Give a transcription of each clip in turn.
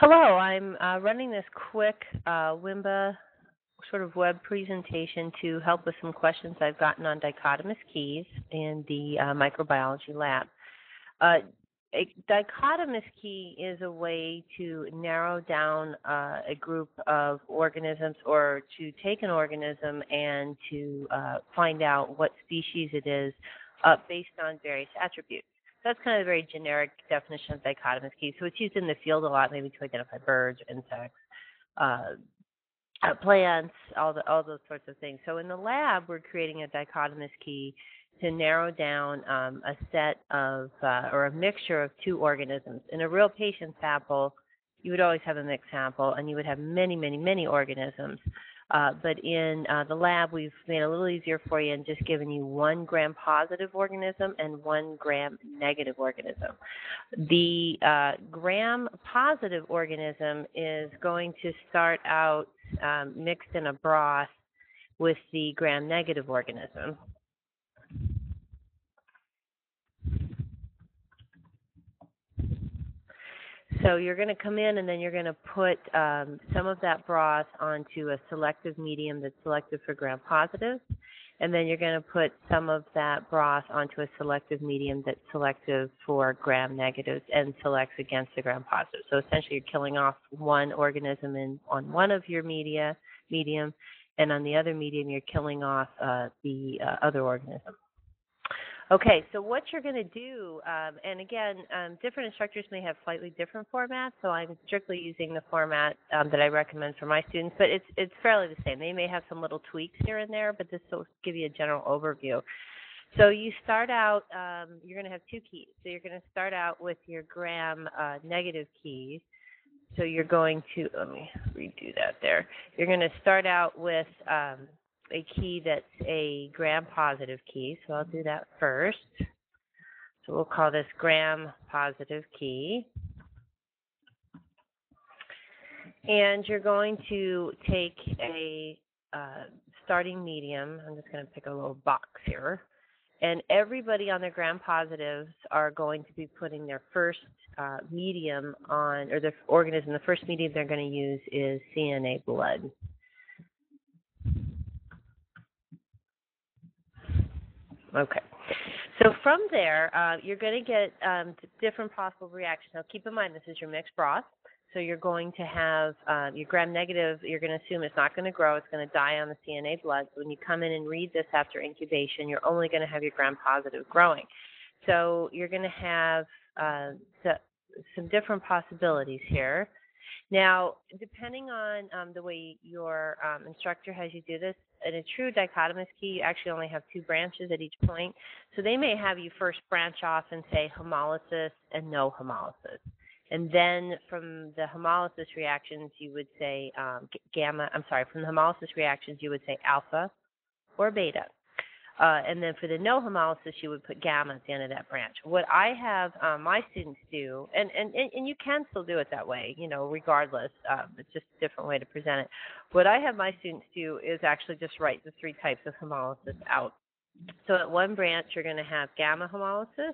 Hello, I'm running this quick WIMBA sort of web presentation to help with some questions I've gotten on dichotomous keys in the microbiology lab. Uh, a dichotomous key is a way to narrow down a group of organisms or to take an organism and to find out what species it is based on various attributes. That's kind of a very generic definition of dichotomous key. So it's used in the field a lot, maybe to identify birds, insects, uh, plants, all those sorts of things. So in the lab, we're creating a dichotomous key to narrow down a set of or a mixture of two organisms. In a real patient sample, you would always have a mixed sample, and you would have many, many, many organisms. But in the lab, we've made it a little easier for you and just given you 1 gram positive organism and 1 gram negative organism. The gram positive organism is going to start out mixed in a broth with the gram negative organism. So you're going to come in and then you're going to put some of that broth onto a selective medium that's selective for gram positive. And then you're going to put some of that broth onto a selective medium that's selective for gram negatives and selects against the gram positive. So essentially you're killing off one organism on one of your medium, and on the other medium you're killing off the other organism. Okay, so what you're going to do, and again, different instructors may have slightly different formats, so I'm strictly using the format that I recommend for my students, but it's fairly the same. They may have some little tweaks here and there, but this will give you a general overview. So you start out, you're going to have 2 keys. So you're going to start out with your gram negative keys. So you're going to, let me redo that there. You're going to start out with a key that's a gram positive key, so I'll do that first. So we'll call this gram positive key. And you're going to take a starting medium. I'm just going to pick a little box here. And everybody on their gram positives are going to be putting their first medium on, or the organism, the first medium they're going to use is CNA blood. Okay. So from there, you're going to get different possible reactions. Now, keep in mind, this is your mixed broth. So you're going to have your gram negative, you're going to assume it's not going to grow. It's going to die on the CNA blood. So when you come in and read this after incubation, you're only going to have your gram positive growing. So you're going to have some different possibilities here. Now, depending on the way your instructor has you do this, in a true dichotomous key, you actually only have 2 branches at each point. So they may have you first branch off and say homolysis and no homolysis. And then from the homolysis reactions, you would say from the homolysis reactions, you would say alpha or beta. And then for the no homolysis, you would put gamma at the end of that branch. What I have my students do, and you can still do it that way, regardless. It's just a different way to present it. What I have my students do is actually just write the 3 types of homolysis out. So at one branch, you're going to have gamma homolysis.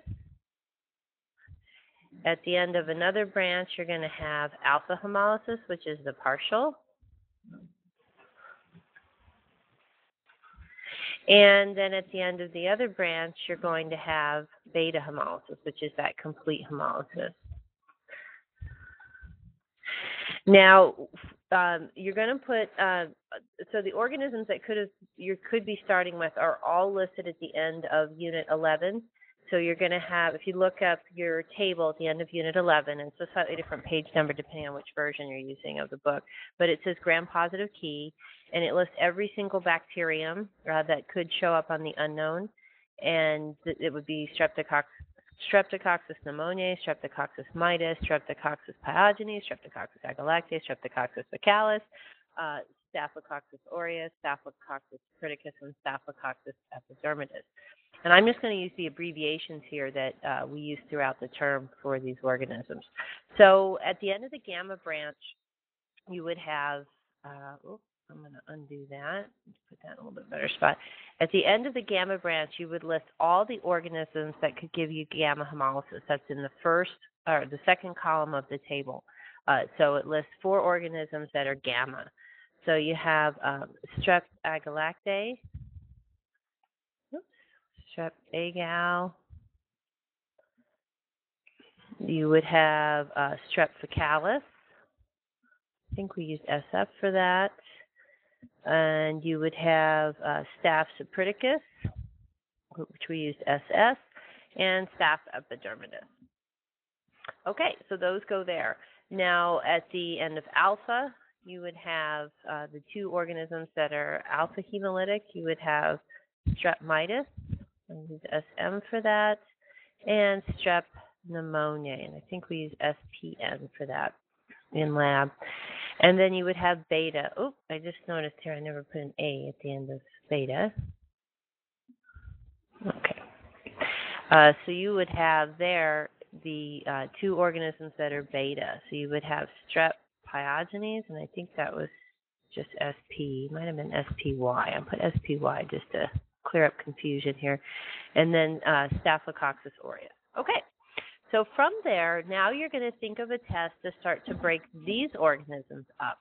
At the end of another branch, you're going to have alpha homolysis, which is the partial. And then at the end of the other branch, you're going to have beta hemolysis, which is that complete hemolysis. Now, you're going to put, so the organisms that you could be starting with are all listed at the end of Unit 11. So you're going to have, if you look up your table at the end of Unit 11, and it's a slightly different page number depending on which version you're using of the book, but it says gram-positive key, and it lists every single bacterium that could show up on the unknown, and it would be Streptococcus pneumoniae, Streptococcus mitis, Streptococcus pyogenes, Streptococcus agalactiae, Streptococcus faecalis, Staphylococcus aureus, Staphylococcus criticus, and Staphylococcus epidermidis. And I'm just going to use the abbreviations here that we use throughout the term for these organisms. So at the end of the gamma branch, you would have, I'm going to undo that, put that in a little bit better spot. At the end of the gamma branch, you would list all the organisms that could give you gamma hemolysis. That's in the first or the second column of the table. So it lists 4 organisms that are gamma. So you have strep agalactae, strep agal. You would have strep faecalis. I think we used SF for that. And you would have Staph sapridicus, which we used SS, and Staph epidermidis. Okay, so those go there. Now, at the end of alpha, you would have the 2 organisms that are alpha hemolytic. You would have strep mitis, and use SM for that, and strep pneumoniae, and I think we use SPN for that in lab. And then you would have beta. Oh, I just noticed here I never put an A at the end of beta. Okay. So you would have there the 2 organisms that are beta. So you would have strep pyogenes, and I think that was just SP. It might have been SPY. I put SPY just to clear up confusion here. And then Staphylococcus aureus. Okay. So from there, now you're going to think of a test to start to break these organisms up.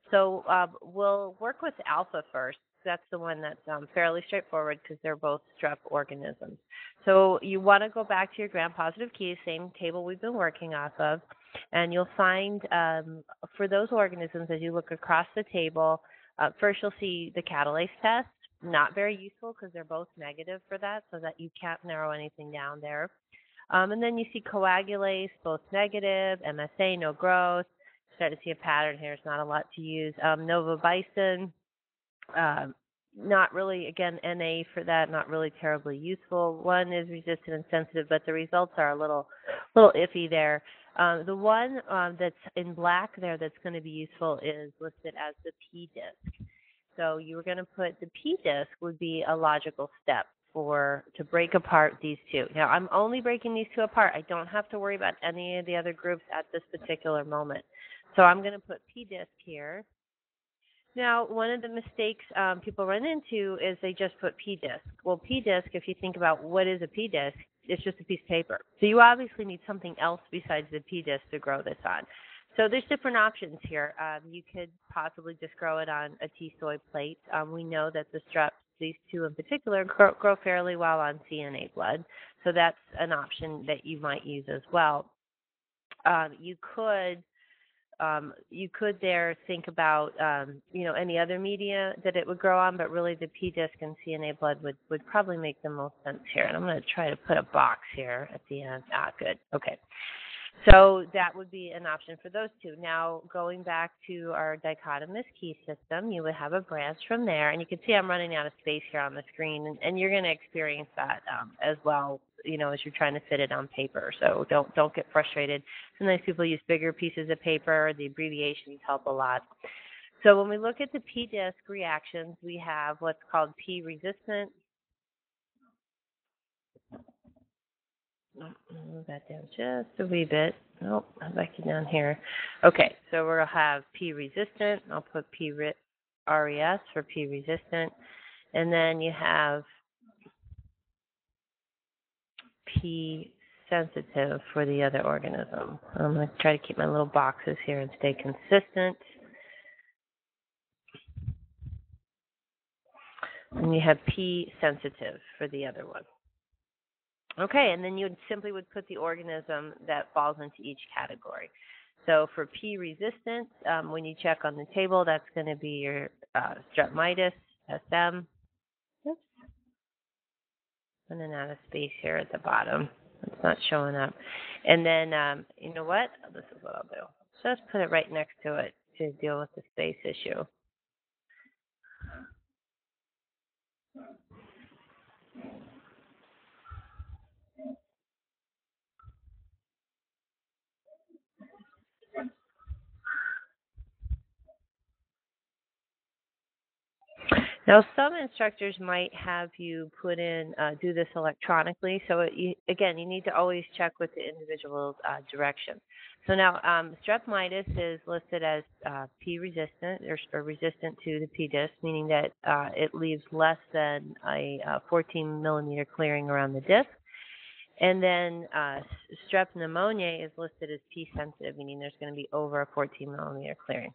So we'll work with alpha first. That's the one that's fairly straightforward because they're both strep organisms. So you want to go back to your gram-positive keys, same table we've been working off of, and you'll find for those organisms, as you look across the table, first you'll see the catalase test. Not very useful because they're both negative for that, so that you can't narrow anything down there. And then you see coagulase, both negative, MSA, no growth. Start to see a pattern here. It's not a lot to use. Novobison, not really, again, NA for that, not really terribly useful. One is resistant and sensitive, but the results are a little iffy there. The one that's in black there that's going to be useful is listed as the P disc. So you were going to put the P disc would be a logical step to break apart these 2. Now, I'm only breaking these 2 apart. I don't have to worry about any of the other groups at this particular moment. So I'm going to put P disc here. Now, one of the mistakes people run into is they just put P disc. Well, P disc, if you think about what is a P disc, it's just a piece of paper. So you obviously need something else besides the P disc to grow this on. So there's different options here. You could possibly just grow it on a T-soy plate. We know that the streps, these 2 in particular, grow fairly well on CNA blood. So that's an option that you might use as well. You could there think about, any other media that it would grow on, but really the P disc and CNA blood would probably make the most sense here. And I'm going to try to put a box here at the end. Good. Okay. So that would be an option for those 2. Now, going back to our dichotomous key system, you would have a branch from there. And you can see I'm running out of space here on the screen. And you're going to experience that as well, as you're trying to fit it on paper. So don't get frustrated. Sometimes people use bigger pieces of paper. The abbreviations help a lot. So when we look at the P disc reactions, we have what's called P resistant. Move that down just a wee bit. Oh, I'll back you down here. Okay, so we'll have P resistant. I'll put P RES for P resistant. And then you have P sensitive for the other organism. I'm going to try to keep my little boxes here and stay consistent. And you have P sensitive for the other one. Okay, and then you simply would put the organism that falls into each category. So for P resistant, when you check on the table, that's going to be your strep mitis, SM. Oops. Running out of space here at the bottom. It's not showing up. And then, you know what? This is what I'll do. Just put it right next to it to deal with the space issue. Now, some instructors might have you put in, do this electronically. So, again, you need to always check with the individual's direction. So now, strep mitis is listed as P resistant or resistant to the P disc, meaning that it leaves less than a 14 millimeter clearing around the disc. And then strep pneumoniae is listed as P-sensitive, meaning there's going to be over a 14 millimeter clearing.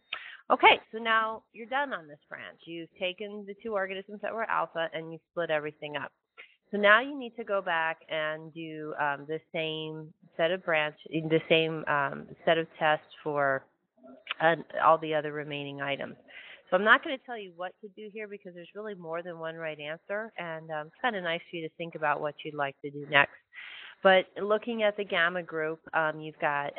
Okay, so now you're done on this branch. You've taken the two organisms that were alpha and you split everything up. So now you need to go back and do the same set of the same set of tests for all the other remaining items. So I'm not going to tell you what to do here because there's really more than one right answer, and it's kind of nice for you to think about what you'd like to do next. But looking at the gamma group, you've got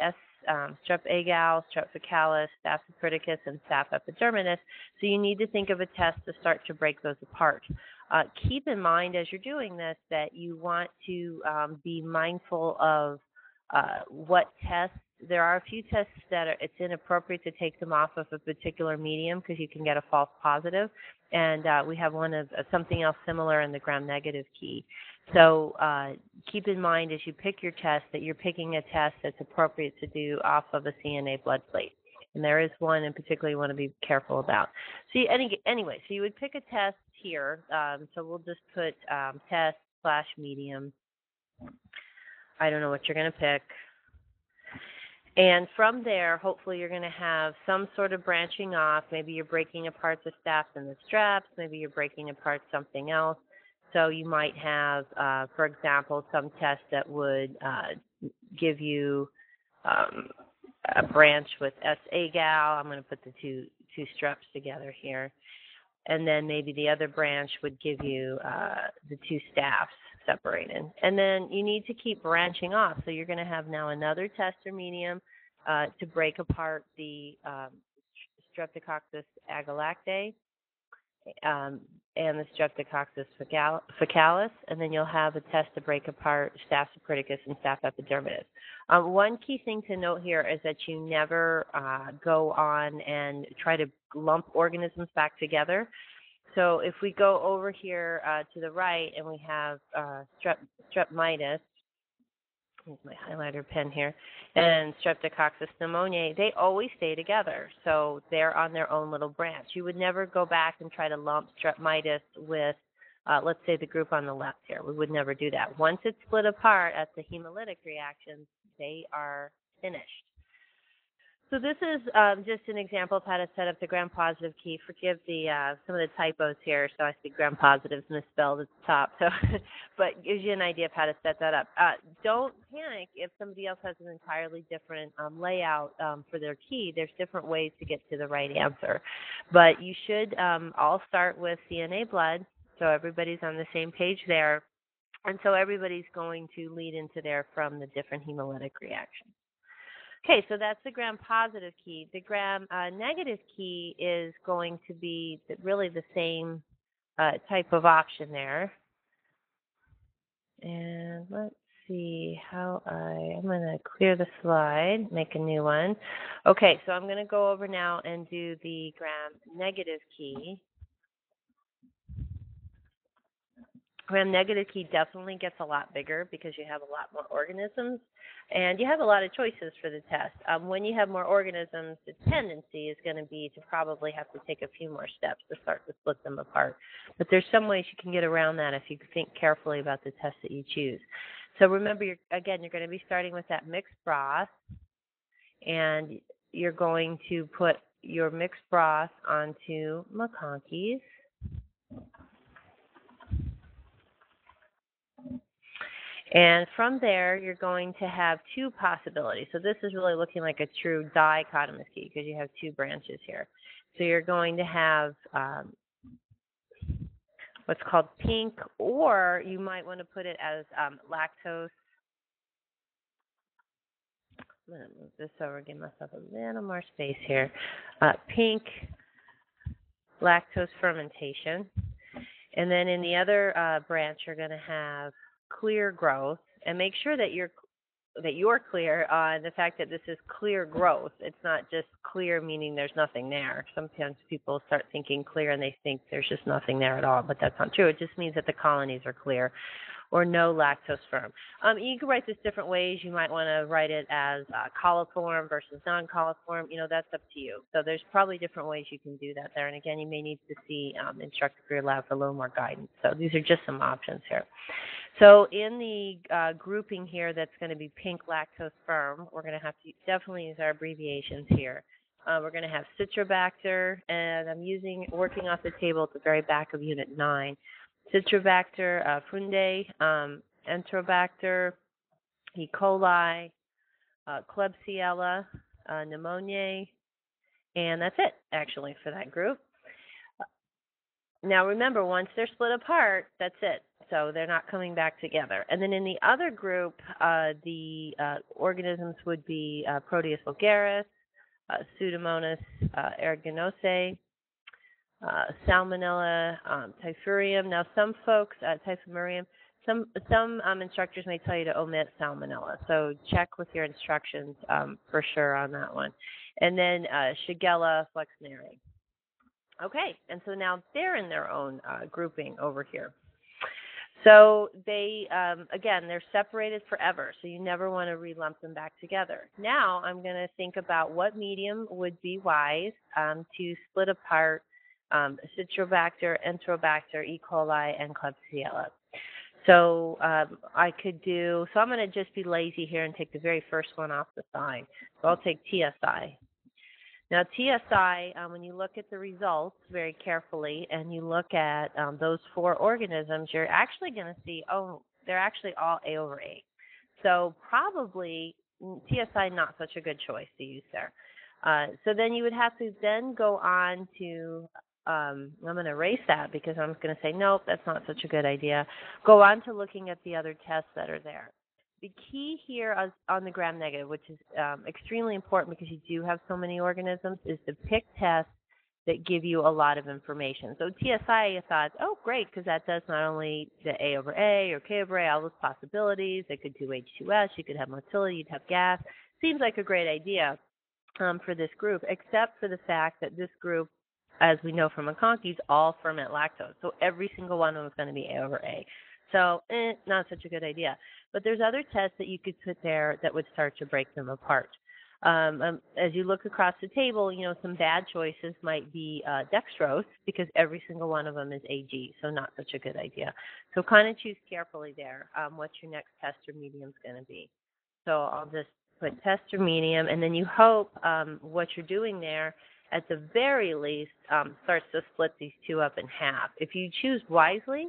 strep agal, strep faecalis, staph epidermidis, and staph epidermidis. So you need to think of a test to start to break those apart. Keep in mind as you're doing this that you want to be mindful of what tests. There are a few tests that it's inappropriate to take them off of a particular medium because you can get a false positive. And we have one of something else similar in the gram-negative key. So keep in mind as you pick your test that you're picking a test that's appropriate to do off of a CNA blood plate. And there is one in particular you want to be careful about. So anyway, so you would pick a test here. So we'll just put test/medium. I don't know what you're going to pick. And from there, hopefully you're going to have some sort of branching off. Maybe you're breaking apart the staph and the straps. Maybe you're breaking apart something else. So you might have, for example, some tests that would give you a branch with S. agal. I'm going to put the two streps together here. And then maybe the other branch would give you the two staphs separated. And then you need to keep branching off. So you're going to have now another test or medium to break apart the Streptococcus agalactae and the Streptococcus faecalis. And then you'll have a test to break apart staph epidermidis and staph epidermidis. One key thing to note here is that you never go on and try to lump organisms back together. So if we go over here to the right and we have strep mitis, here's my highlighter pen here, and Streptococcus pneumoniae, they always stay together. So they're on their own little branch. You would never go back and try to lump strep mitis with, let's say, the group on the left here. We would never do that. Once it's split apart at the hemolytic reactions, they are finished. So this is just an example of how to set up the gram-positive key. Forgive the some of the typos here. So I see gram-positives misspelled at the top. So, but gives you an idea of how to set that up. Don't panic if somebody else has an entirely different layout for their key. There's different ways to get to the right answer. But you should all start with CNA blood, so everybody's on the same page there. And so everybody's going to lead into there from the different hemolytic reactions. Okay, so that's the gram-positive key. The gram-negative key is going to be really the same type of option there. And let's see how I'm going to clear the slide, make a new one. Okay, so I'm going to go over now and do the gram-negative key. Gram-negative key definitely gets a lot bigger because you have a lot more organisms, and you have a lot of choices for the test. When you have more organisms, the tendency is going to be to probably have to take a few more steps to start to split them apart. But there's some ways you can get around that if you think carefully about the test that you choose. So remember, you're going to be starting with that mixed broth, and you're going to put your mixed broth onto McConkey's. And from there, you're going to have two possibilities. So this is really looking like a true dichotomous key because you have two branches here. So you're going to have what's called pink, or you might want to put it as lactose. I'm going to move this over, give myself a little more space here. Pink lactose fermentation. And then in the other branch, you're going to have clear growth, and make sure that you're clear on the fact that this is clear growth. It's not just clear meaning there's nothing there. Sometimes people start thinking clear and they think there's just nothing there at all, but that's not true. It just means that the colonies are clear. Or no lactose firm. You can write this different ways. You might want to write it as coliform versus non-coliform. That's up to you. So there's probably different ways you can do that there. And again, you may need to see instructor for your lab for a little more guidance. So these are just some options here. So in the grouping here that's going to be pink lactose firm, we're going to have to definitely use our abbreviations here. We're going to have Citrobacter, and I'm working off the table at the very back of Unit 9. Citrobacter fundae, Enterobacter, E. coli, Klebsiella, pneumoniae, and that's it, actually, for that group. Now, remember, once they're split apart, that's it. So they're not coming back together. And then in the other group, the organisms would be Proteus vulgaris, Pseudomonas aeruginosa, Salmonella typhimurium. Now, some folks, typhimurium, some instructors may tell you to omit Salmonella. So check with your instructions for sure on that one. And then Shigella flexneri. Okay, and so now they're in their own grouping over here. So they, again, they're separated forever, so you never want to relump them back together. Now I'm going to think about what medium would be wise to split apart Citrobacter, Enterobacter, E. coli, and Klebsiella. So I could do, so I'm going to just be lazy here and take the very first one off the side. So I'll take TSI. Now, TSI, when you look at the results very carefully and you look at those 4 organisms, you're actually going to see, oh, they're actually all A over A. So probably TSI not such a good choice to use there. So then you would have to then go on to, I'm going to erase that because I'm going to say, nope, that's not such a good idea. Go on to looking at the other tests that are there. The key here on the gram-negative, which is extremely important because you do have so many organisms, is to pick tests that give you a lot of information. So TSI, you thought, oh, great, because that does not only the A over A or K over A, all those possibilities. It could do H2S. You could have motility. You'd have gas. Seems like a great idea for this group, except for the fact that this group, as we know from McConkey's, all ferment lactose. So every single one of them is going to be A over A. So, not such a good idea. But there's other tests that you could put there that would start to break them apart. As you look across the table, you know, some bad choices might be dextrose because every single one of them is AG, so not such a good idea. So kind of choose carefully there what your next test or medium is going to be. So I'll just put test or medium, and then you hope what you're doing there at the very least starts to split these 2 up in half. If you choose wisely,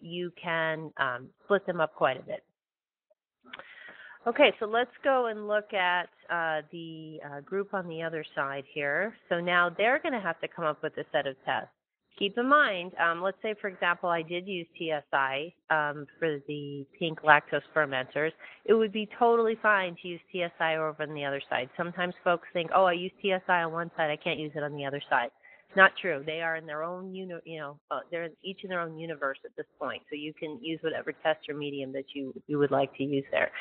you can split them up quite a bit. Okay, so let's go and look at the group on the other side here. So now they're going to have to come up with a set of tests. Keep in mind, let's say, for example, I did use TSI for the pink lactose fermenters. It would be totally fine to use TSI over on the other side. Sometimes folks think, oh, I use TSI on one side, I can't use it on the other side. Not true. They are in their own, they're each in their own universe at this point. So you can use whatever test or medium that you would like to use there.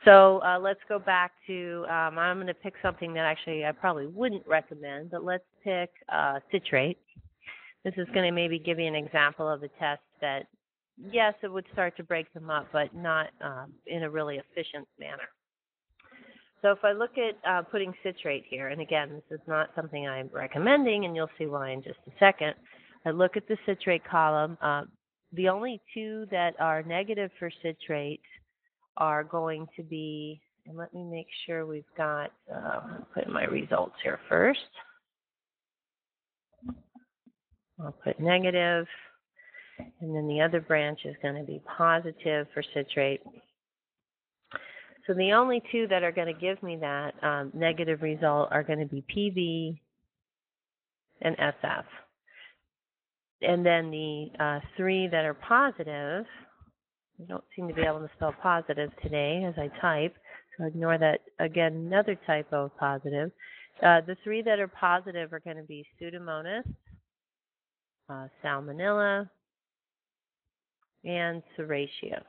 So let's go back to, I'm going to pick something that actually I probably wouldn't recommend, but let's pick citrate. This is going to maybe give you an example of a test that, yes, it would start to break them up, but not in a really efficient manner. So if I look at putting citrate here, and again, this is not something I'm recommending, and you'll see why in just a second. I look at the citrate column. The only 2 that are negative for citrate are going to be, and let me make sure we've got, I'll put in my results here first. I'll put negative, and then the other branch is going to be positive for citrate. So the only 2 that are going to give me that negative result are going to be PV and SF. And then the 3 that are positive, I don't seem to be able to spell positive today as I type, so ignore that. Again, another typo, positive. The 3 that are positive are going to be Pseudomonas, Salmonella, and Serratia.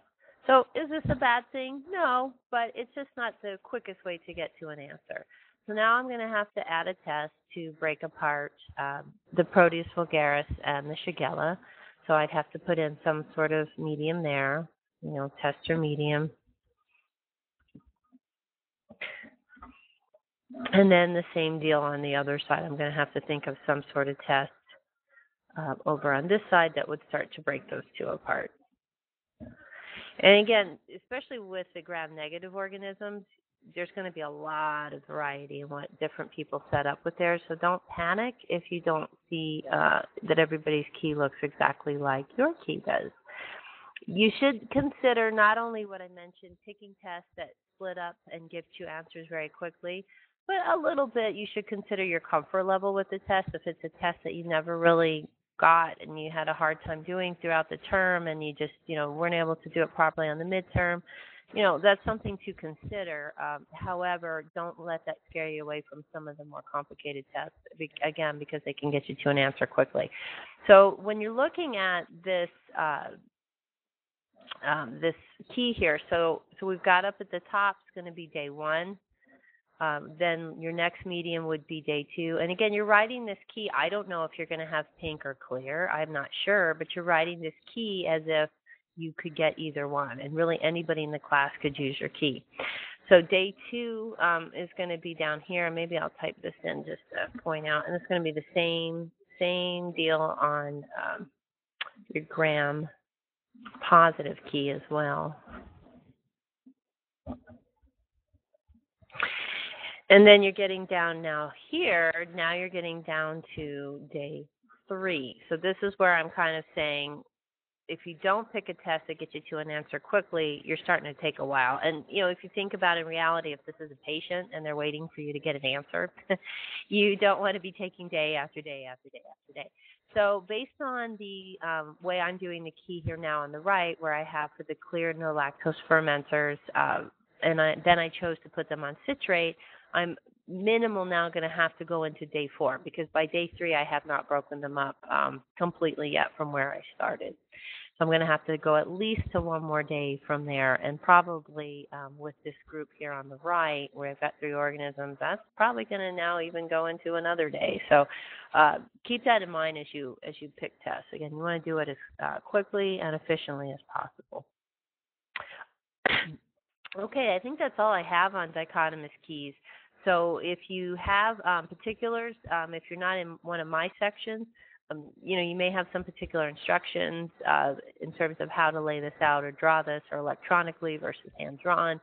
So is this a bad thing? No, but it's just not the quickest way to get to an answer. So now I'm going to have to add a test to break apart the Proteus vulgaris and the Shigella. So I'd have to put in some sort of medium there, test or medium. And then the same deal on the other side. I'm going to have to think of some sort of test over on this side that would start to break those 2 apart. And again, especially with the gram-negative organisms, there's going to be a lot of variety in what different people set up with theirs. So don't panic if you don't see that everybody's key looks exactly like your key does. You should consider not only what I mentioned, picking tests that split up and give you answers very quickly, but a little bit you should consider your comfort level with the test. If it's a test that you never really got and you had a hard time doing throughout the term and you just, weren't able to do it properly on the midterm, that's something to consider. However, don't let that scare you away from some of the more complicated tests, again, because they can get you to an answer quickly. So when you're looking at this key here. So we've got up at the top, it's going to be day 1. Then your next medium would be day 2. And again, you're writing this key. I don't know if you're going to have pink or clear. I'm not sure, but you're writing this key as if you could get either one. And really anybody in the class could use your key. So day 2 is going to be down here. Maybe I'll type this in just to point out. And it's going to be the same deal on your gram positive key as well. And then you're getting down now here. Now you're getting down to day 3. So this is where I'm kind of saying, if you don't pick a test that gets you to an answer quickly, you're starting to take a while. And, if you think about in reality, if this is a patient and they're waiting for you to get an answer, you don't want to be taking day after day after day after day. So based on the way I'm doing the key here now on the right, where I have for the clear no lactose fermenters, and then I chose to put them on citrate, I'm minimal now going to have to go into day 4 because by day 3 I have not broken them up completely yet from where I started. So I'm going to have to go at least to one more day from there, and probably with this group here on the right where I've got 3 organisms, that's probably going to now even go into another day. So keep that in mind as you pick tests. Again, you want to do it as quickly and efficiently as possible. Okay, I think that's all I have on dichotomous keys. So if you have particulars, if you're not in one of my sections, you may have some particular instructions in terms of how to lay this out or draw this, or electronically versus hand-drawn.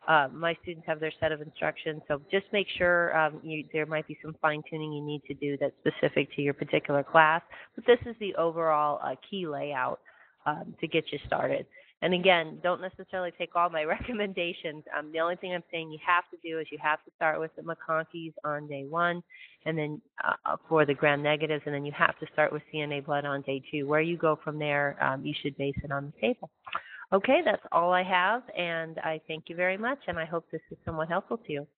My students have their set of instructions, so just make sure there might be some fine-tuning you need to do that's specific to your particular class. But this is the overall key layout to get you started. And again, don't necessarily take all my recommendations. The only thing I'm saying you have to do is you have to start with the McConkeys on day 1, and then for the gram-negatives, and then you have to start with CNA blood on day 2. Where you go from there, you should base it on the table. Okay, that's all I have, and I thank you very much, and I hope this is somewhat helpful to you.